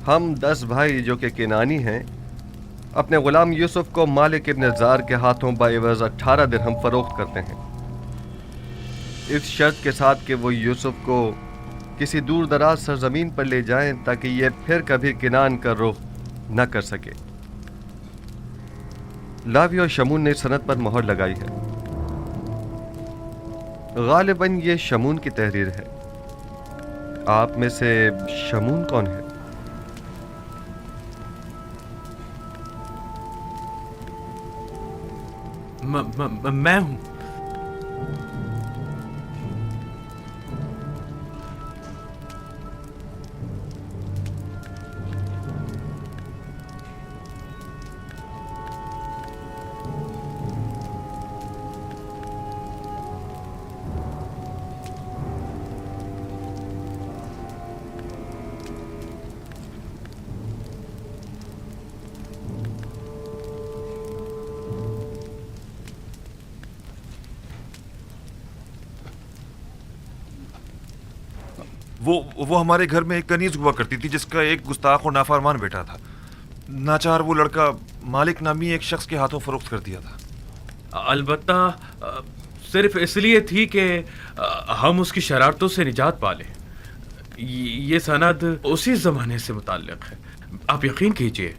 ہم 10 بھائی جو کہ کنانی ہیں اپنے غلام یوسف کو مالک ابن زار کے ہاتھوں بعوض 18 درہم فروخت کرتے ہیں، اس شرط کے ساتھ کہ وہ یوسف کو کسی دور دراز سرزمین پر لے جائیں تاکہ یہ پھر کبھی کنان کا رخ نہ کر سکے۔ لاوی اور شمون نے سند پر مہر لگائی ہے۔ غالباً یہ شمون کی تحریر ہے۔ آپ میں سے شمون کون ہے؟ میں ہوں۔ وہ ہمارے گھر میں ایک کنیز ہوا کرتی تھی جس کا ایک گستاخ اور نافرمان بیٹا تھا۔ ناچار وہ لڑکا مالک نامی ایک شخص کے ہاتھوں فروخت کر دیا تھا۔ البتہ صرف اس لیے تھی کہ ہم اس کی شرارتوں سے نجات پا لیں۔ یہ سند اسی زمانے سے متعلق ہے، آپ یقین کیجئے۔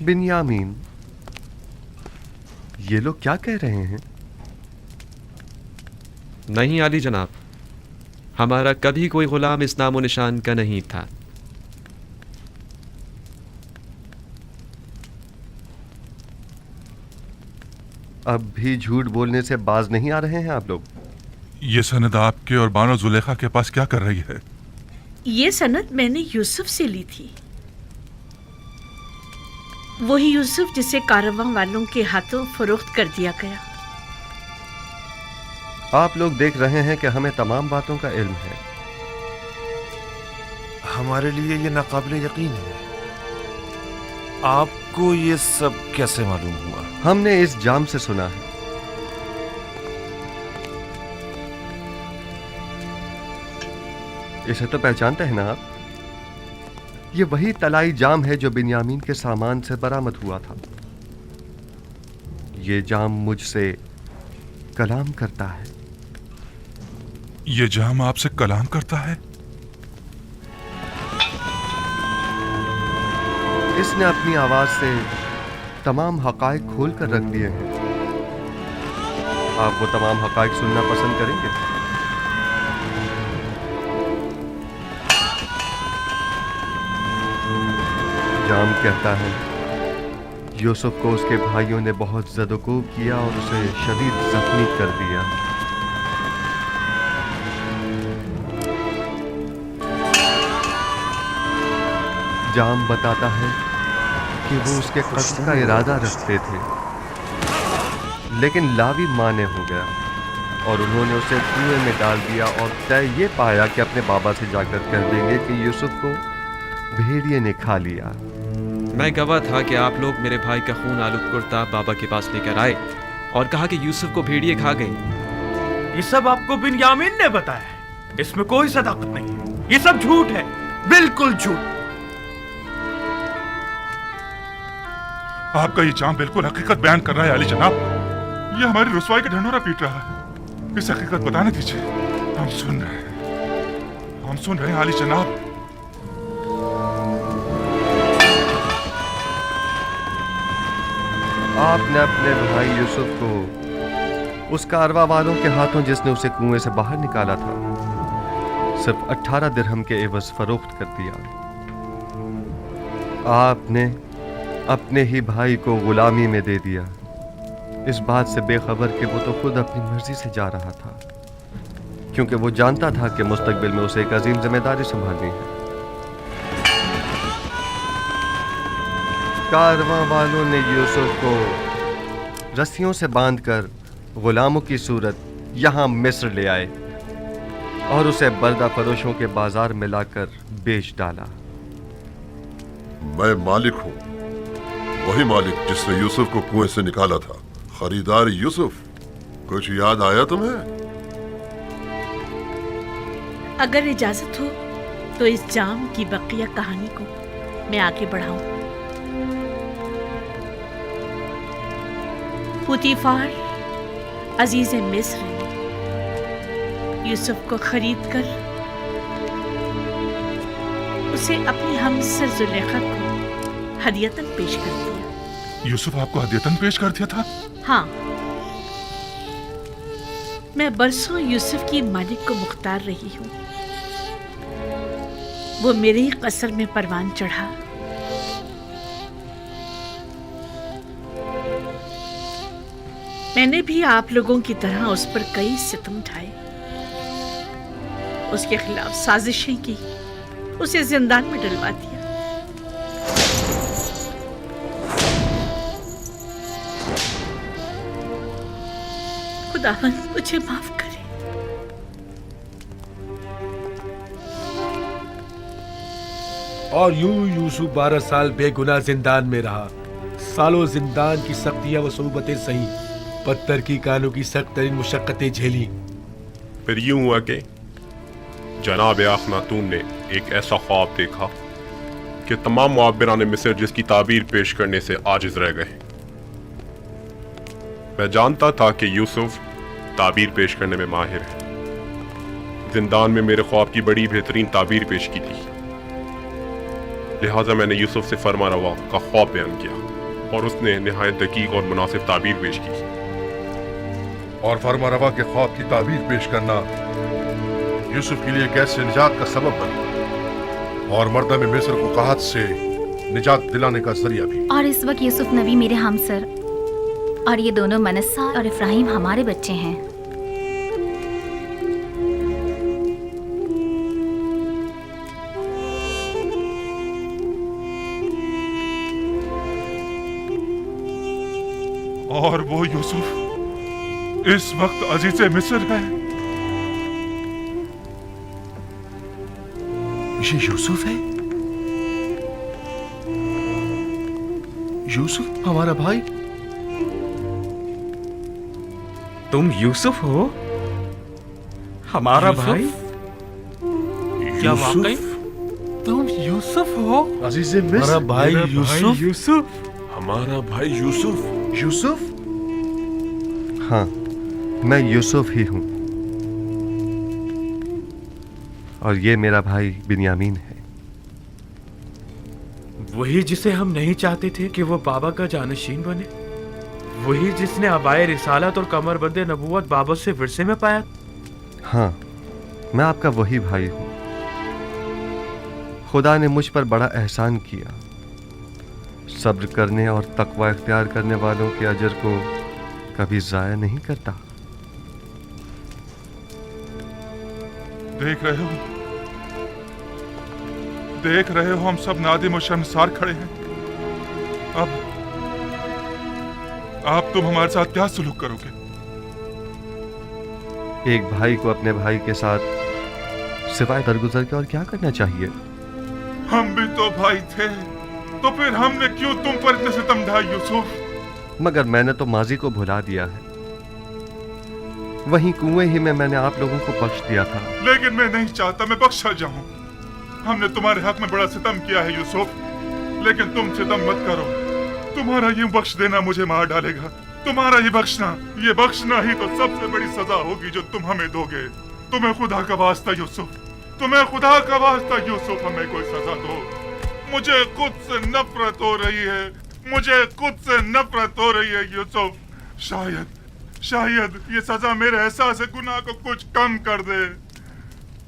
بنیامین، یہ لوگ کیا کہہ رہے ہیں؟ نہیں عالی جناب، ہمارا کبھی کوئی غلام اس نام و نشان کا نہیں تھا۔ اب بھی جھوٹ بولنے سے باز نہیں آ رہے ہیں آپ لوگ؟ یہ سند آپ کے اور بانو زلیخا کے پاس کیا کر رہی ہے؟ یہ سند میں نے یوسف سے لی تھی، وہی یوسف جسے کارواں والوں کے ہاتھوں فروخت کر دیا گیا۔ آپ لوگ دیکھ رہے ہیں کہ ہمیں تمام باتوں کا علم ہے۔ ہمارے لیے یہ ناقابل یقین ہے۔ آپ کو یہ سب کیسے معلوم ہوا؟ ہم نے اس جام سے سنا ہے۔ اسے تو پہچانتے ہیں نا آپ؟ یہ وہی طلائی جام ہے جو بنیامین کے سامان سے برآمد ہوا تھا۔ یہ جام مجھ سے کلام کرتا ہے۔ یہ جام آپ سے کلام کرتا ہے؟ اس نے اپنی آواز سے تمام حقائق کھول کر رکھ دیے ہیں۔ آپ وہ تمام حقائق سننا پسند کریں گے؟ جام کہتا ہے یوسف کو اس کے بھائیوں نے بہت زد و کوب کیا اور اسے شدید زخمی کر دیا۔ جام بتاتا ہے کہ وہ اس کے قتل کا ارادہ رکھتے تھے، لیکن لاوی مانے ہو گیا اور انہوں نے اسے کنویں میں ڈال دیا اور طے یہ پایا کہ اپنے بابا سے جا کر کہہ دیں گے کہ یوسف کو بھیڑیے نے کھا لیا۔ میں گواہ تھا کہ آپ لوگ میرے بھائی کا خون آلود کرتا بابا کے پاس لے کر آئے اور کہا کہ یوسف کو بھیڑیے کھا گئی۔ یہ سب آپ کو بنیامین نے بتایا ہے، اس میں کوئی صداقت نہیں ہے، یہ سب جھوٹ ہے، بالکل جھوٹ۔ آپ کا یہ جام بالکل حقیقت بیان کر رہا ہے علی جناب۔ یہ ہماری رسوائی کا ڈھنڈورا پیٹ رہا ہے۔ اس حقیقت بتانے دیجیے، ہم سن رہے ہیں علی جناب۔ آپ نے اپنے بھائی یوسف کو اس کاروا والوں کے ہاتھوں جس نے اسے کنویں سے باہر نکالا تھا صرف 18 درہم کے عوض فروخت کر دیا۔ آپ نے اپنے ہی بھائی کو غلامی میں دے دیا، اس بات سے بے خبر کہ وہ تو خود اپنی مرضی سے جا رہا تھا، کیونکہ وہ جانتا تھا کہ مستقبل میں اسے ایک عظیم ذمہ داری سنبھالنی ہے۔ کارواں والوں نے یوسف کو رسیوں سے باندھ کر غلاموں کی صورت یہاں مصر لے آئے اور اسے بردہ فروشوں کے بازار میں لا کر بیچ ڈالا۔ میں مالک ہوں، وہی مالک جس نے یوسف کو کنویں سے نکالا تھا، خریدار یوسف۔ کچھ یاد آیا تمہیں؟ अगर इजाजत हो तो इस जाम की बकिया कहानी को मैं आगे बढ़ाऊं। पुतीफार अजीज मिस्र ने यूसुफ को खरीद कर उसे अपनी हमसर जुलेखा को हदियतन पेश कर दिया। यूसुफ आपको हदियतन पेश कर दिया था? हाँ, मैं बरसों यूसुफ की मालिक को मुख्तार रही हूँ। वो मेरे ही कसर में परवान चढ़ा। मैंने भी आप लोगों की तरह उस पर कई सितम ढाए, उसके खिलाफ साजिशें की, उसे जिंदान में डलवा दिया। खुदावंद मुझे माफ करे। और यूं यूसुफ 12 साल बेगुनाह जिंदान में रहा। सालों जिंदान की सख्तियां व सूबतें सही, पत्थर की कानों की सख्त तरीन मुशक्कतें झेली। फिर यूं हुआ कि जनाब अखनातून ने एक ऐसा ख्वाब देखा कि तमाम मुआब्बिरान मिस्र जिसकी ताबीर पेश करने से आजिज रह गए। मैं जानता था कि यूसुफ ताबीर पेश करने में माहिर है। जिंदान में मेरे ख्वाब की बड़ी बेहतरीन ताबीर पेश की थी, लिहाजा मैंने यूसुफ से फरमा रवा का ख्वाब बयान किया और उसने नहायत दकीक और मुनासिब ताबीर पेश की। और फरमा रवा के ख्वाब की ताबीर पेश करना यूसुफ के लिए कैसे निजात का सबब बना और मर्दम मिस्र को कहत से निजात दिलाने का जरिया भी। और इस वक्त यूसुफ नबी मेरे हमसर और ये दोनों मनस्सा और इफ्राहिम हमारे बच्चे हैं। और वो यूसुफ इस वक्त अजीज मिस्र है। ये यूसुफ है? यूसुफ हमारा भाई? तुम यूसुफ हो? हमारा भाई? क्या वाकई तुम यूसुफ हो? अजीज मिस्र, हमारा भाई यूसुफ? यूसुफ? हमारा भाई यूसुफ? यूसुफ? हाँ, मैं यूसुफ ही हूँ और ये मेरा भाई बिन्यामीन है। वही जिसे हम नहीं चाहते थे कि वो बाबा का जानशीन बने, वही जिसने अबाए रिसालत और कमरबंद नबूवत बाबा से विरसे में पाया। हाँ, मैं आपका वही भाई हूँ। खुदा ने मुझ पर बड़ा एहसान किया। सब्र करने और तकवा इख्तियार करने वालों के अजर को कभी ज़ाया नहीं करता। देख रहे हो हम सब नादिम और शर्मसार खड़े हैं। अब तुम हमारे साथ क्या सलूक करोगे? एक भाई को अपने भाई के साथ सिवाय दरगुजर के और क्या करना चाहिए? हम भी तो भाई थे, तो फिर हमने क्यों तुम पर इतने सितम ढाए यूसुफ? मगर मैंने तो माजी को भुला दिया है। वहीं कुएं ही में मैंने आप लोगों को बख्श दिया था। लेकिन मैं नहीं चाहता मैं बख्शा जाऊं। हमने तुम्हारे हक में बड़ा सितम किया है यूसुफ, लेकिन तुम सितम मत करो। तुम्हारा यूं बख्श देना मुझे मार डालेगा। तुम्हारा ये बख्शना ही तो सबसे बड़ी सजा होगी जो तुम हमें दोगे। तुम्हें खुदा का वास्ता यूसुफ, तुम्हें खुदा का वास्ता यूसुफ, हमें कोई सजा दो। मुझे खुद से नफरत हो रही है, मुझे खुद से नफरत हो रही है यूसुफ। शायद ये सजा मेरे एहसास गुनाह को कुछ कम कर दे।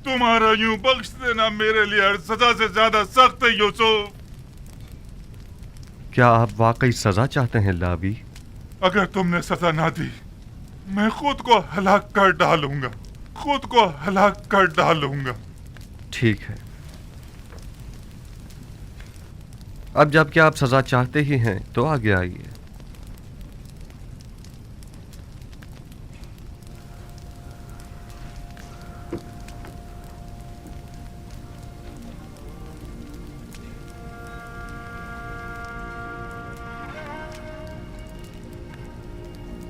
तुम्हारा यूं बख्श देना मेरे लिए हर सजा से ज्यादा सख्त है यूसुफ। क्या आप वाकई सजा चाहते हैं लावी? अगर तुमने सजा ना दी, मैं खुद को हलाक कर डालूंगा। ठीक है, अब जबकि आप सजा चाहते ही हैं तो आगे आइए।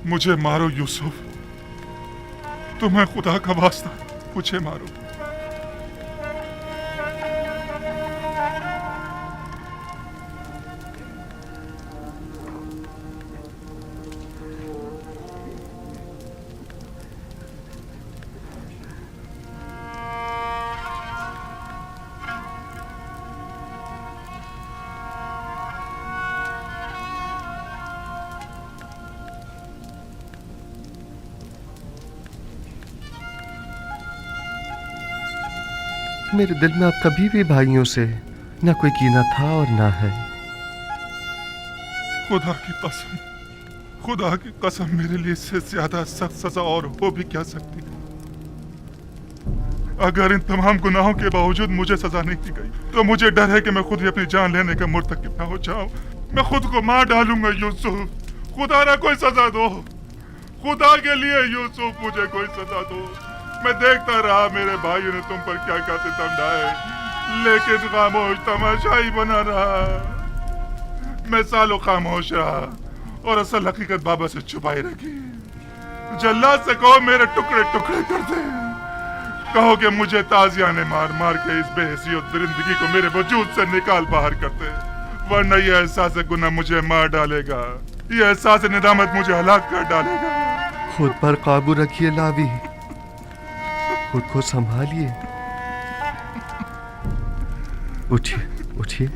मुझे मारो यूसुफ, तुम्हें खुदा का वास्ता मुझे मारो। मेरे दिल में अब कभी भी भाइयों से न कोई कीना था और ना है। खुदा की कसम मेरे लिए इससे ज्यादा सख्त सजा और हो भी क्या सकती है। अगर इन तमाम गुनाहों के बावजूद मुझे सजा नहीं दी गई तो मुझे डर है कि मैं खुद ही अपनी जान लेने का मुर्तकिब ना हो जाऊं। मैं खुद को मार डालूंगा। यूसुफ, खुदा ना कोई सजा दो, खुदा के लिए यूसुफ मुझे कोई सजा दो। मैं देखता रहा मेरे भाइयों ने तुम पर क्या क्या सितम ढाए, लेकिन खामोश तमाशाई बना रहा। मैं सालों खामोश रहा और असल हकीकत बाबा से छुपाई रखी। जल्लाद से कहो मेरे टुकड़े टुकड़े कर दे, कहो कि मुझे ताजिया ने मार मार के इस बेहसियत दरिंदगी को मेरे वजूद से निकाल बाहर कर दे, वरना यह एहसास गुनाह मुझे मार डालेगा, यह एहसास निदामत मुझे हलाक कर डालेगा। खुद पर काबू रखिए लावी, खुद को संभालिए। उठिए उठिए।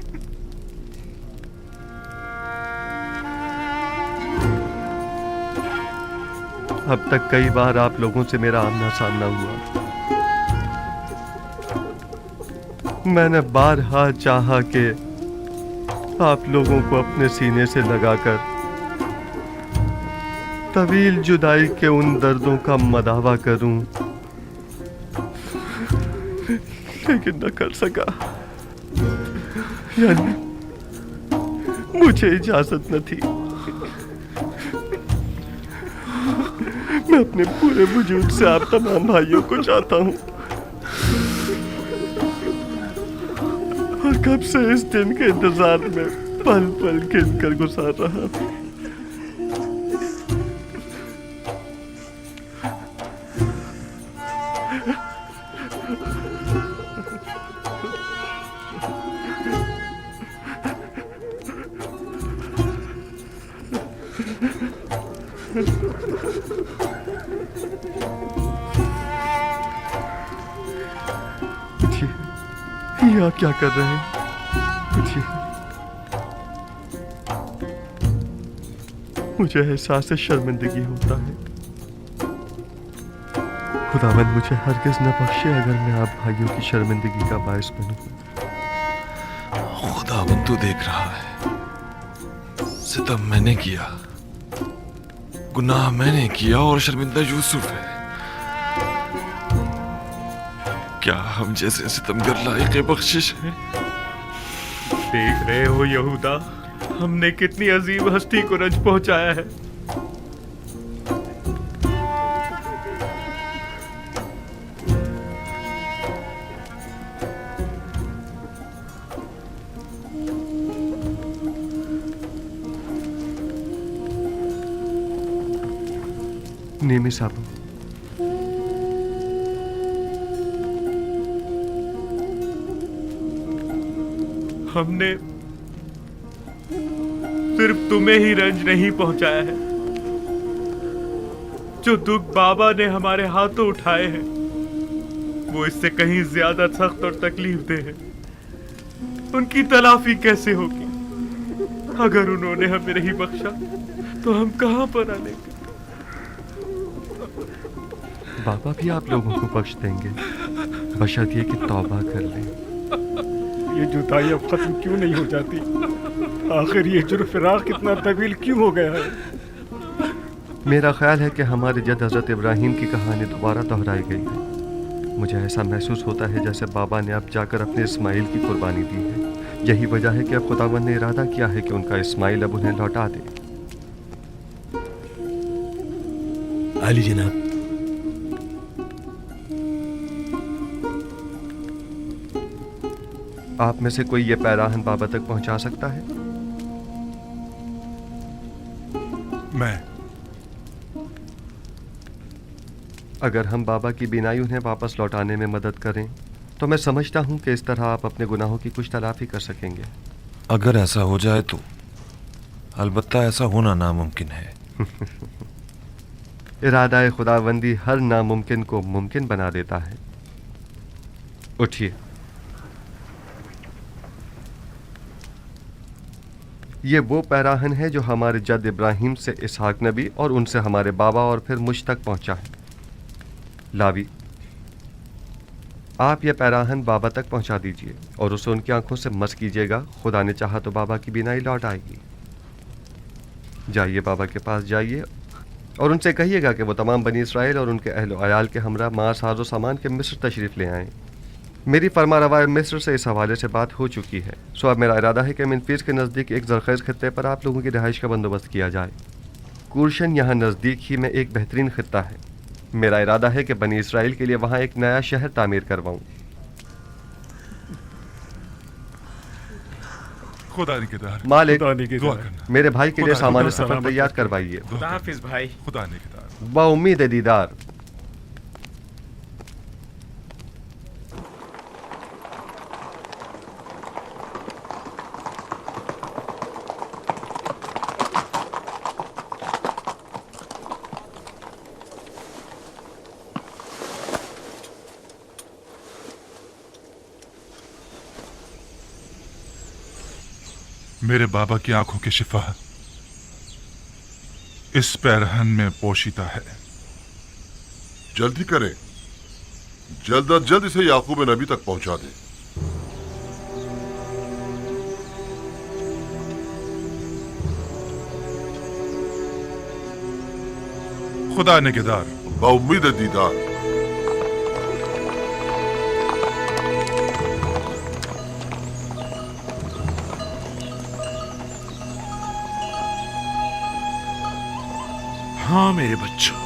अब तक कई बार आप लोगों से मेरा आमना सामना हुआ। मैंने बारहा चाहा कि आप लोगों को अपने सीने से लगाकर तवील जुदाई के उन दर्दों का मदावा करूं, लेकिन न कर सका। यानी मुझे इजाजत न थी। मैं अपने पूरे वजूद से आप तमाम भाइयों को चाहता हूं और कब से इस दिन के इंतजार में पल पल गिन कर गुजार रहा हूं। ये आप क्या कर रहे हैं? मुझे एहसास शर्मिंदगी होता है। खुदावंद मुझे हरगिज न बख्शे अगर मैं आप भाइयों की शर्मिंदगी का बायस बनूं। खुदावंद तू देख रहा है, सितम मैंने किया, गुनाह मैंने किया और शर्मिंदा यूसुफ है। क्या हम जैसे सितमगर लायक बख्शिश है? देख रहे हो यहूदा, हमने कितनी अजीब हस्ती को रंज पहुंचाया है। नेमी साहब, हमने सिर्फ तुम्हें ही रंज नहीं पहुंचाया है, जो दुख बाबा ने हमारे हाथों उठाए हैं वो इससे कहीं ज्यादा सख्त और तकलीफ दे हैं। उनकी तलाफी कैसे होगी? अगर उन्होंने हमें नहीं बख्शा तो हम कहां पर आलेंगे? बाबा भी आप लोगों को बख्श देंगे, बशर्ते कि तौबा कर लें। ये जुदाई अब खत्म क्यों नहीं हो जाती? आखिर ये जुर्म फिराक कितना तवील क्यों हो गया है? मेरा ख्याल है कि हमारे जद हजरत इब्राहिम की कहानी दोबारा दोहराई गई है। मुझे ऐसा महसूस होता है जैसे बाबा ने अब जाकर अपने इस्माइल की कुर्बानी दी है। यही वजह है कि अब खुदावंद ने इरादा किया है कि उनका इस्माइल अब उन्हें लौटा दे। अली जनाब, आप में से कोई ये पैराहन बाबा तक पहुंचा सकता है? मैं। अगर हम बाबा की बिनाई उन्हें वापस लौटाने में मदद करें तो मैं समझता हूं कि इस तरह आप अपने गुनाहों की कुछ तलाफी कर सकेंगे। अगर ऐसा हो जाए तो अलबत्ता ऐसा होना नामुमकिन है। इरादा खुदावंदी हर नामुमकिन को मुमकिन बना देता है। उठिए। ये वो पैराहन है जो हमारे जद इब्राहिम से इसहाक नबी और उनसे हमारे बाबा और फिर मुझ तक पहुंचा है। लावी, آپ یہ پیراہن بابا تک پہنچا دیجئے اور اسے ان کی آنکھوں سے مس کیجیے گا. خدا نے چاہا تو بابا کی بینائی لوٹ آئے گی. جائیے بابا کے پاس جائیے اور ان سے کہیے گا کہ وہ تمام بنی اسرائیل اور ان کے اہل و عیال کے ہمراہ ماں ساز و سامان کے مصر تشریف لے آئیں. میری فرما روائے مصر سے اس حوالے سے بات ہو چکی ہے. سو اب میرا ارادہ ہے کہ منفیس کے نزدیک ایک زرخیز خطے پر آپ لوگوں کی رہائش کا بندوبست کیا جائے. کورشن یہاں نزدیک ہی میں ایک بہترین خطہ ہے. میرا ارادہ ہے کہ بنی اسرائیل کے لیے وہاں ایک نیا شہر تعمیر کرواؤں. خدا نگہدار. مالک دعا کرنا. میرے بھائی کے لیے خدا سامان خدا سفر سلامت تیار رکھے. کروائیے. خدا حافظ بھائی. خدا نگہدار. با امید دیدار. میرے بابا کی آنکھوں کی شفا اس پیرہن میں پوشیدہ ہے. جلدی کریں، جلد از جلد اسے یعقوب نبی تک پہنچا دیں. خدا نگہدار. بامید دیدار. ہاں میرے بچوں،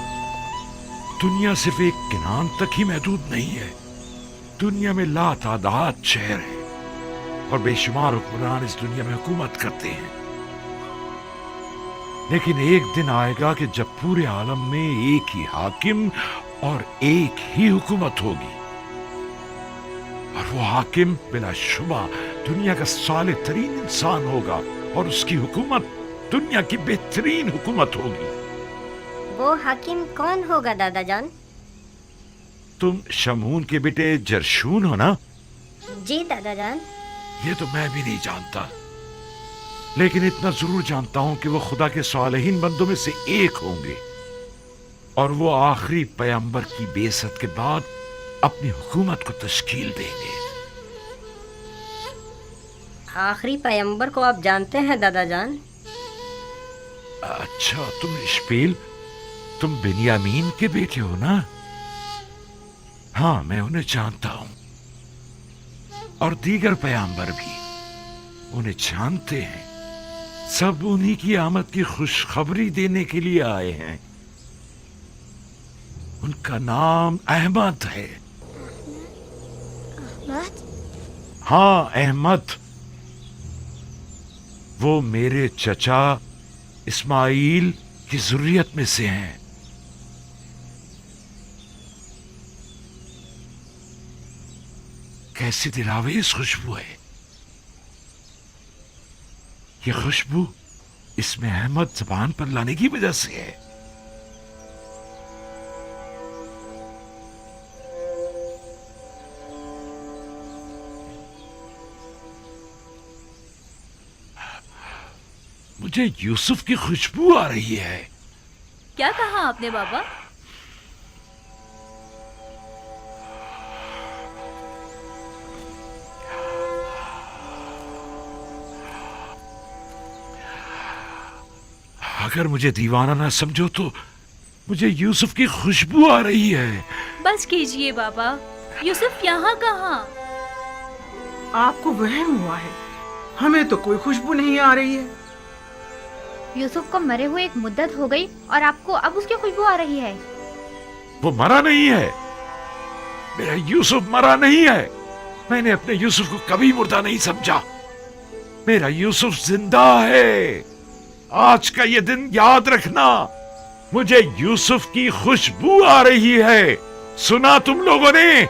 دنیا صرف ایک کنان تک ہی محدود نہیں ہے. دنیا میں لا تعداد شہر ہیں اور بے شمار حکمران اس دنیا میں حکومت کرتے ہیں. لیکن ایک دن آئے گا کہ جب پورے عالم میں ایک ہی حاکم اور ایک ہی حکومت ہوگی، اور وہ حاکم بلا شبہ دنیا کا صالح ترین انسان ہوگا اور اس کی حکومت دنیا کی بہترین حکومت ہوگی. وہ حاکم کون ہوگا دادا جان؟ تم شمعون کے بیٹے جرشون ہو نا؟ جی دادا جان. یہ تو میں بھی نہیں جانتا، لیکن اتنا ضرور جانتا ہوں کہ وہ خدا کے صالحین بندوں میں سے ایک ہوں گے، اور وہ آخری پیغمبر کی بعثت کے بعد اپنی حکومت کو تشکیل دیں گے. آخری پیغمبر کو آپ جانتے ہیں دادا جان؟ اچھا، تم اشپیل، تم بنیامین کے بیٹے ہو نا؟ ہاں، میں انہیں جانتا ہوں، اور دیگر پیغمبر بھی انہیں جانتے ہیں. سب انہی کی آمد کی خوشخبری دینے کے لیے آئے ہیں. ان کا نام احمد ہے. احمد؟ ہاں، احمد. وہ میرے چچا اسماعیل کی ذریت میں سے ہیں. کیسی دلاویز خوشبو ہے. یہ خوشبو اس میں احمد زبان پر لانے کی وجہ سے ہے. مجھے یوسف کی خوشبو آ رہی ہے. کیا کہا آپ نے بابا؟ اگر مجھے دیوانہ نہ سمجھو تو مجھے یوسف کی خوشبو آ رہی ہے. بس کیجئے بابا، یوسف یہاں کہاں؟ آپ کو وہم ہوا ہے، ہمیں تو کوئی خوشبو نہیں آ رہی ہے. یوسف کو مرے ہوئے ایک مدت ہو گئی اور آپ کو اب اس کی خوشبو آ رہی ہے. وہ مرا نہیں ہے. میرا یوسف مرا نہیں ہے. میں نے اپنے یوسف کو کبھی مردہ نہیں سمجھا. میرا یوسف زندہ ہے. آج کا یہ دن یاد رکھنا. مجھے یوسف کی خوشبو آ رہی ہے. سنا تم لوگوں نے؟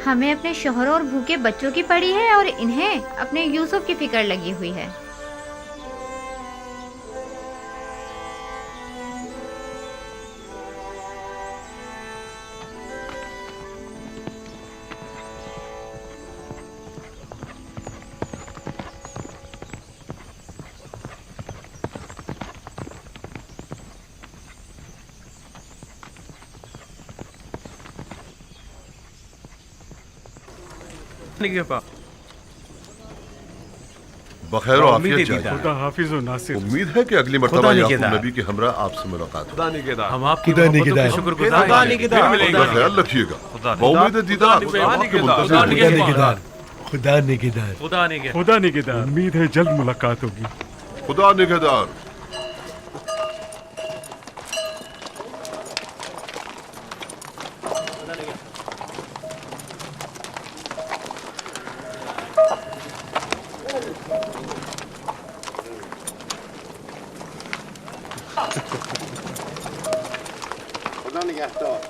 ہمیں اپنے شوہروں اور بھوکے بچوں کی پڑی ہے اور انہیں اپنے یوسف کی فکر لگی ہوئی ہے. बखैर और आफियत जाइए। खुदा हाफिज और नासिर। उम्मीद है कि अगली मर्तबा याकूब नबी के हमरा आपसे मुलाकात हो। हम आपकी मोहब्बत के शुक्रगुजार हैं। अपना ख्याल रखिएगा। बहुउम्मीद दीदार। खुदा निगहदार। खुदा निगहदार। उम्मीद है जल्द मुलाकात होगी। खुदा निगहदार। खुदा निगहदार।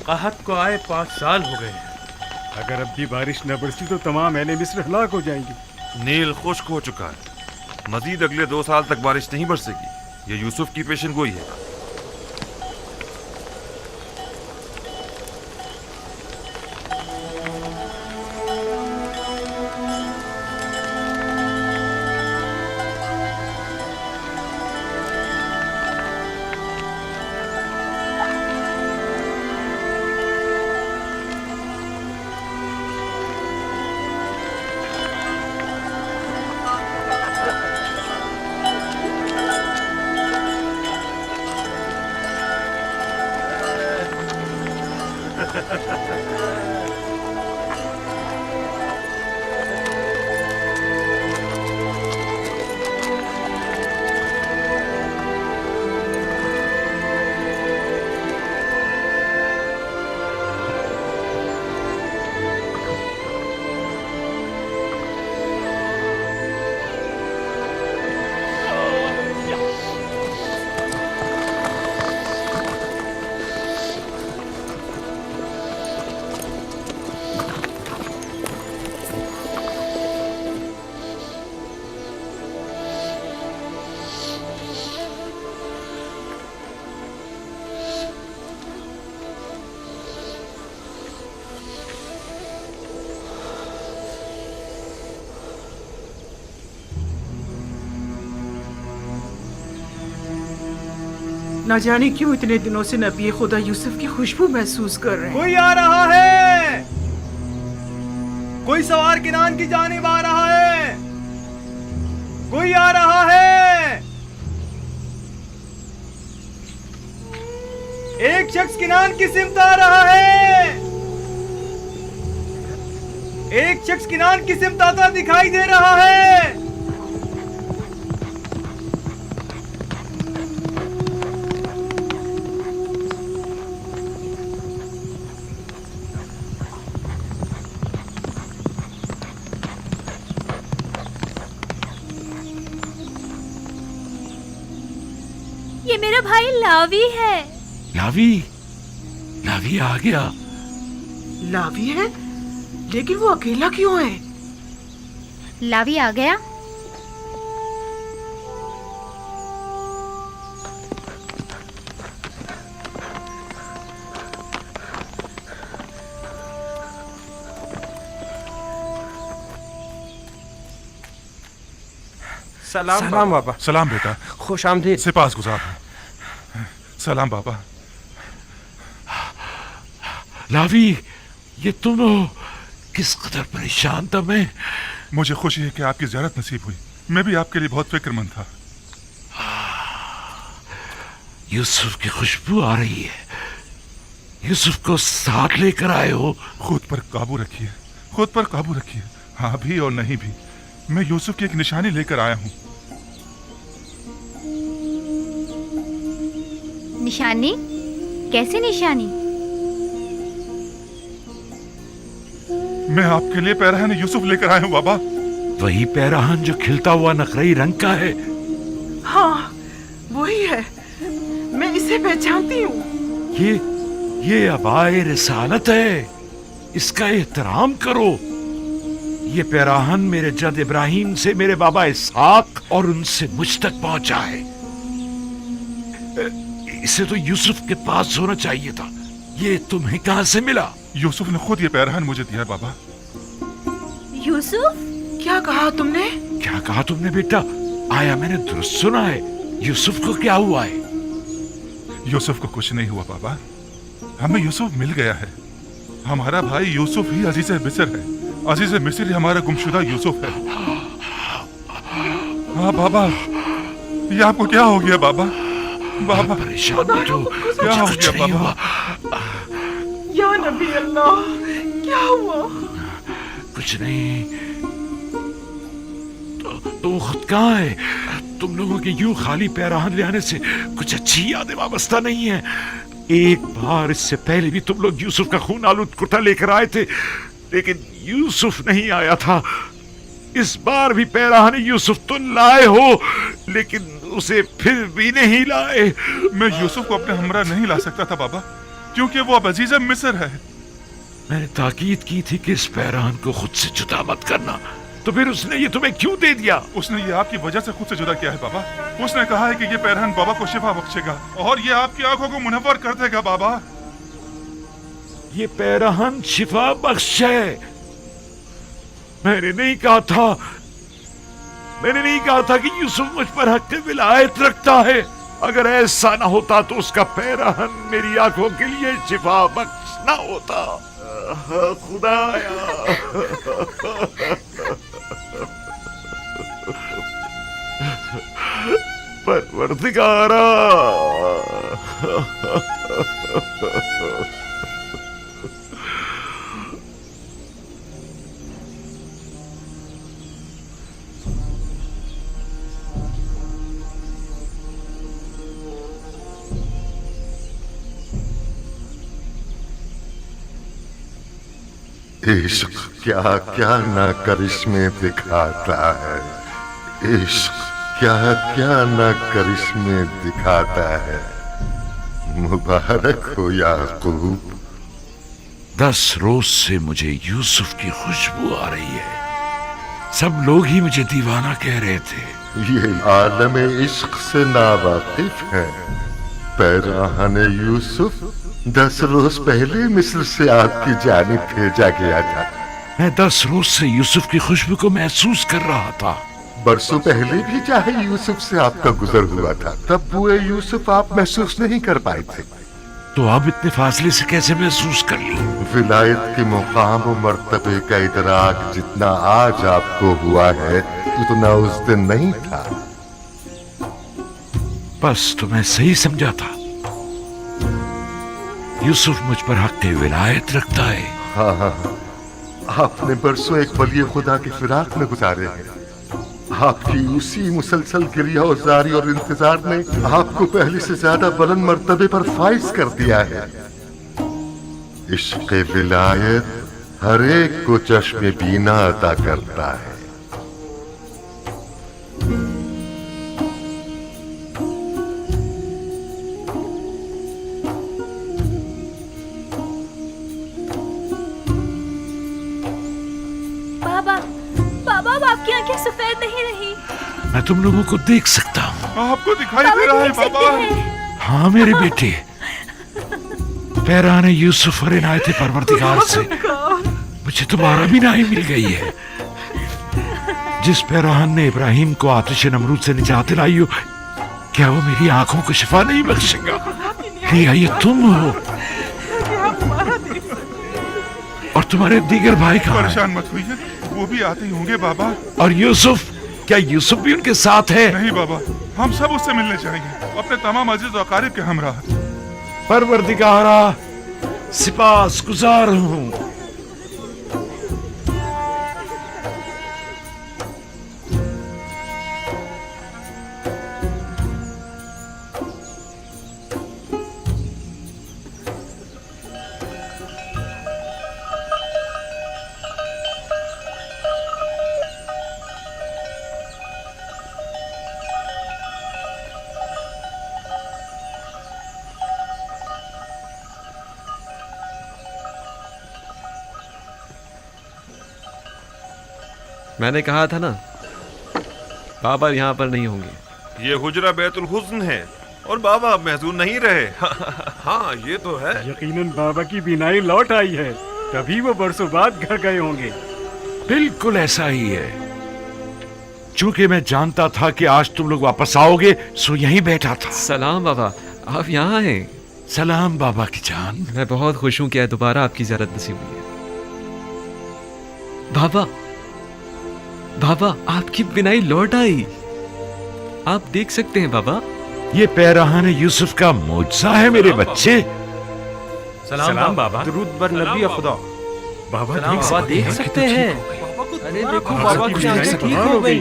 कहत को आए 5 साल हो गए हैं। अगर अब भी बारिश न बरसी तो तमाम अहले मिस्र हलाक हो जाएंगे। नील खुश्क हो चुका है, मजीद अगले 2 साल तक बारिश नहीं बरसेगी। ये यूसुफ की पेशन गोई है। न जाने क्यों इतने दिनों से नबी खुदा यूसुफ की खुशबू महसूस कर रहे हैं। कोई आ रहा है, कोई सवार किनान की जानिब आ रहा है, कोई आ रहा है। एक शख्स किनान की सिमत आ रहा है, एक शख्स किनान की सिमत आता दिखाई दे रहा है। ये मेरा भाई लावी है। लावी? लावी आ गया। लावी है? लेकिन वो अकेला क्यों है? लावी आ गया? सलाम बाबा। सलाम बेटा। खुश आमदीद। सिपास गुजार। सलाम बाबा। लावी, ये तुम हो? किस कदर परेशान था मैं। मुझे खुशी है कि आपकी ज़ियारत नसीब हुई। मैं भी आपके लिए बहुत फिक्रमंद था। यूसुफ की खुशबू आ रही है। यूसुफ को साथ लेकर आए हो? खुद पर काबू रखिए, खुद पर काबू रखिए। हाँ भी और नहीं भी, मैं यूसुफ की एक निशानी लेकर आया हूँ। निशानी? कैसी निशानी? मैं आपके लिए पैराहन यूसुफ लेकर आया हूँ बाबा। वही पैराहन जो खिलता हुआ नकरई रंग का है? हाँ, वही है। मैं इसे पहचानती हूँ। ये अबाए रिसालत है। इसका एहतराम करो। ये पैराहन मेरे जद इब्राहिम से मेरे बाबा इसहाक और उनसे मुझ तक पहुंचा है। इसे तो यूसुफ के पास होना चाहिए था। ये तुम्हें कहां से मिला? यूसुफ ने खुद ये पैरहन मुझे दिया बाबा। यूसुफ, क्या कहा तुमने? क्या कहा तुमने बेटा? आया मैंने दुरुस्त सुना है? यूसुफ को क्या हुआ है? यूसुफ को कुछ नहीं हुआ बाबा, हमें यूसुफ मिल गया है। हमारा भाई यूसुफ ही अजीज मिस्र है। अजीज मिस्र ही हमारा गुमशुदा यूसुफ है। हाँ बाबा, ये आपको क्या हो गया बाबा? बाबा परेशान मत हो, क्या हो गया बाबा? या नबी अल्लाह, क्या हुआ? कुछ नहीं। तो खुद कहाँ है? तुम लोगों के यूं खाली पैराहन ले आने से कुछ अच्छी यादें वाबस्ता नहीं है। एक बार इससे पहले भी तुम लोग यूसुफ का खून आलूद कुर्ता लेकर आए थे, लेकिन यूसुफ नहीं आया था। इस बार भी पैराहन यूसुफ तो लाए हो, लेकिन उसे फिर भी नहीं लाए। मैं यूसुफ को अपने हमरा नहीं ला सकता था बाबा, क्योंकि वो अब अजीज मिस्र है। मैंने ताकीद की थी कि इस पैराहन को खुद से जुदा मत करना, तो फिर उसने ये तुम्हें क्यों दे दिया? उसने ये आपकी वजह से खुद से जुदा किया है बाबा। उसने कहा है कि ये पैरहन बाबा को शिफा बख्शेगा और ये आपकी आंखों को मुनव्वर कर देगा बाबा। ये पैरहन शिफा बख्श है। मैंने नहीं कहा था कि यूसुफ मुझ पर हक विलायत रखता है। अगर ऐसा ना होता तो उसका पैरहन मेरी आंखों के लिए शिफा बख्श ना होता। खुदाया परवरदिगारा, इश्क क्या क्या ना करिश्मे दिखाता है। इश्क क्या क्या ना करिश्मे दिखाता है। मुबारक हो याकूब। 10 रोज से मुझे यूसुफ की खुशबू आ रही है। सब लोग ही मुझे दीवाना कह रहे थे। ये आलम इश्क से नावाकिफ है। पैराहन यूसुफ 10 रोज पहले मिस्र से आपकी जानिब भेजा गया था। मैं 10 रोज से यूसुफ की खुशबू को महसूस कर रहा था। बरसों पहले भी चाहे यूसुफ से आपका गुजर हुआ था, तब बुए यूसुफ आप महसूस नहीं कर पाए थे। तो अब इतने फासले से कैसे महसूस कर ली? विलायत के मुकाम और मर्तबे का इदराक जितना आज आपको हुआ है, उतना उस दिन नहीं था। बस तो मैं सही समझा था। यूसुफ मुझ पर हक विलायत रखता है। हाँ, आपने बरसों एक वली खुदा की फिराक में गुजारे हैं। आपकी उसी मुसलसल गिरियाज़ारी और इंतजार ने आपको पहले से ज्यादा बुलंद मर्तबे पर फाइज कर दिया है। इश्क़ विलायत हर एक को चश्मे बीना अता करता है। आपकी आंखें सफेद नहीं रही। मैं तुम लोगों को देख सकता हूँ। आपको दिखाई दे रहा है बाबा। हाँ मेरे बेटे, पैराहन यूसुफ और इनायत परवरदिगार से मुझे तुम्हारा भी नाई मिल गई है। जिस पैराहन ने इब्राहिम को आतिश नमरूद से निजात दिलाई हो, क्या वो मेरी आंखों को शिफा नहीं बख्शेगा? ये तुम हो और तुम्हारे दीगर भाई कहाँ हैं? परेशान मत होइए, वो भी आते ही होंगे बाबा। और यूसुफ, क्या यूसुफ भी उनके साथ है? नहीं बाबा, हम सब उससे मिलने जाएंगे, अपने तमाम अजीज और अकारिब के हमरा। परवरदिगारा, सिपास गुजार हूँ। میں نے کہا تھا نا بابا یہاں پر نہیں ہوں گے. یہ حجرہ بیت الحزن ہے اور بابا اب محزون نہیں رہے. ہاں یہ تو ہے. یقیناً بابا کی بینائی لوٹ آئی ہے, تبھی وہ برسوں بعد گھر گئے ہوں گے. بالکل ایسا ہی ہے. چونکہ میں جانتا تھا کہ آج تم لوگ واپس آؤ گے سو یہیں بیٹھا تھا. سلام بابا, آپ یہاں ہیں. سلام بابا کی جان. میں بہت خوش ہوں کہ دوبارہ آپ کی زیارت نصیب ہوئی ہے. بابا بابا آپ کی بینائی لوٹ آئی. آپ دیکھ سکتے ہیں بابا. یہ پیرہان یوسف کا معجزہ ہے میرے بچے. سلام بابا. درود بر نبی خدا. بابا دیکھ سکتے ہیں. ارے دیکھو بابا کی آنکھیں ٹھیک ہو گئی.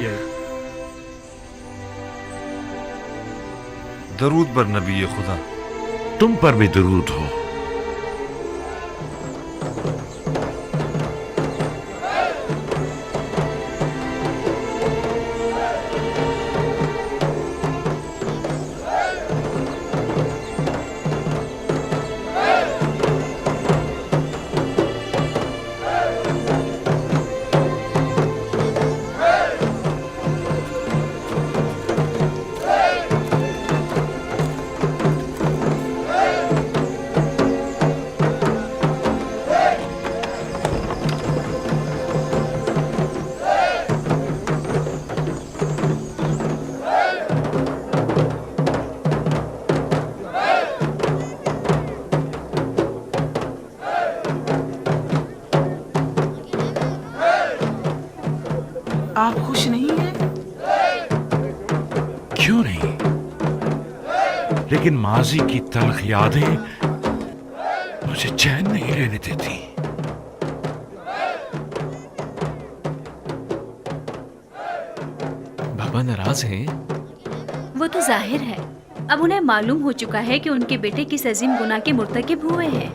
درود بر نبی خدا. تم پر بھی درود ہو. آپ خوش نہیں ہیں؟ کیوں نہیں, لیکن ماضی کی تلخ یادیں مجھے چین نہیں لینے دیتی. بابا ناراض ہیں؟ وہ تو ظاہر ہے. اب انہیں معلوم ہو چکا ہے کہ ان کے بیٹے کس عظیم گناہ کے مرتکب ہوئے ہیں.